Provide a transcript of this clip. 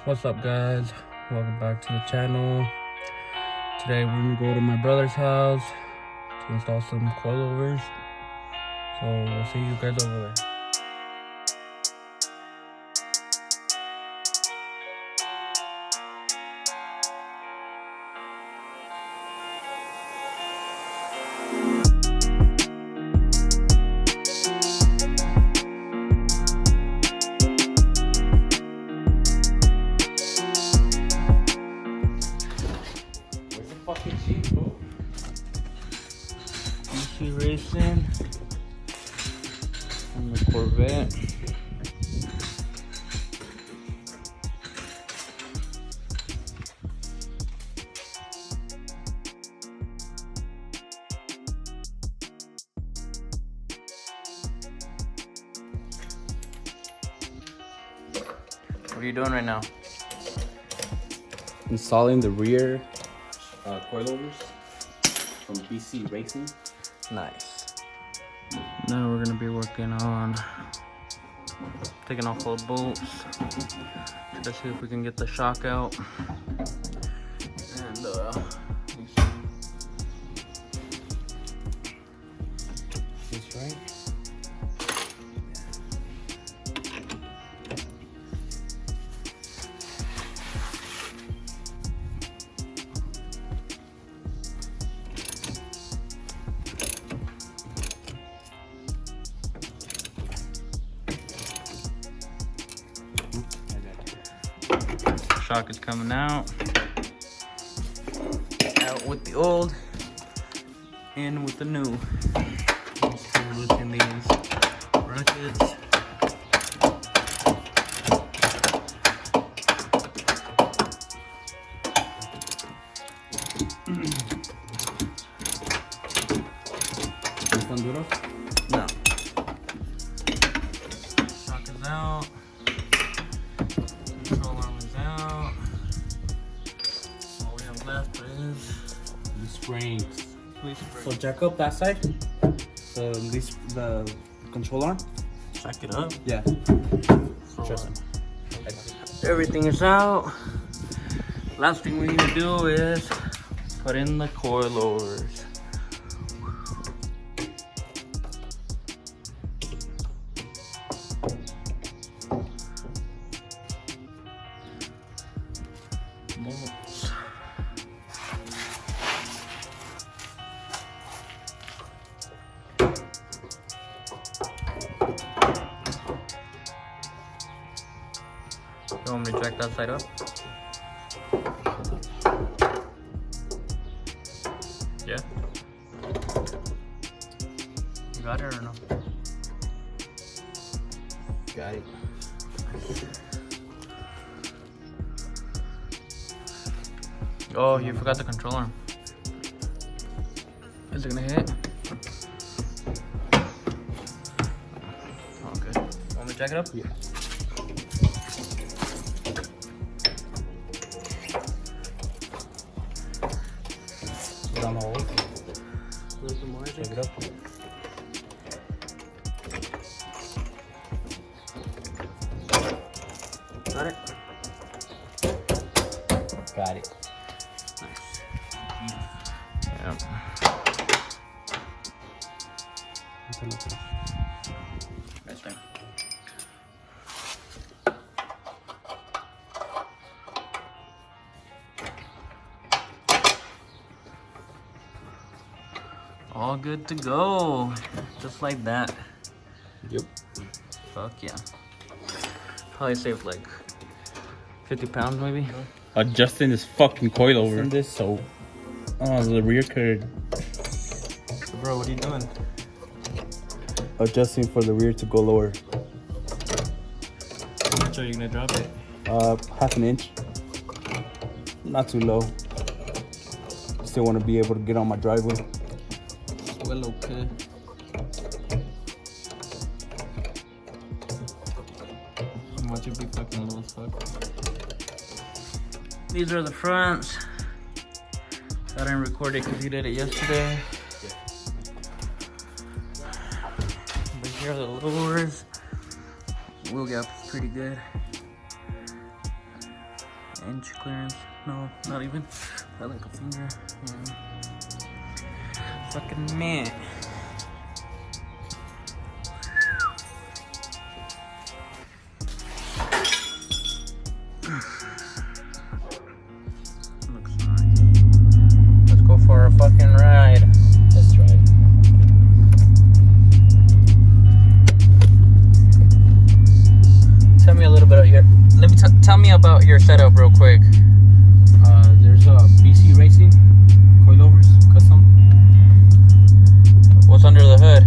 What's up, guys? Welcome back to the channel. Today we're gonna go to my brother's house to install some coilovers. So we'll see you guys over there. Fucking cheap, bro. BC Racing and the Corvette. What are you doing right now? Installing the rear coilovers from BC Racing. Nice. Now we're gonna be working on taking off all the bolts. Let's see if we can get the shock out. And That's right. shock is coming out. Out with the old, in with the new. We're looking these brackets. No. Shock is out. Control arm is out. All we have left is The springs. So jack up that side. The control arm. Jack it up. Yeah. Everything is out. Last thing we need to do is put in the coilovers. Bolts. You want me to jack that side up? Yeah? You got it or no? Got it. Oh, you forgot the control arm. Is it gonna hit? Okay. Want me to jack it up? Yeah. Put on the hole. A little bit more, I think. Check it up. Got it? Got it. Nice. Yep. Nice thing. All good to go. Just like that. Yep. Fuck yeah. Probably saved like 50 pounds maybe. Adjusting this fucking coilover. And this so the rear curd. Bro, what are you doing? Adjusting for the rear to go lower. How much are you gonna drop it? Half an inch. Not too low. Still want to be able to get on my driveway. Well, okay. Watch it be fucking low as fuck. These are the fronts. I didn't record it because you did it yesterday. But here are the lowers. Wheel gap is pretty good. inch clearance. No, not even. Like a finger. Fucking man. Looks nice. Let's go for a fucking ride. Let's try it. Tell me a little bit of your. Tell me about your setup real quick. There's a BC Racing Coil-overs custom. What's under the hood?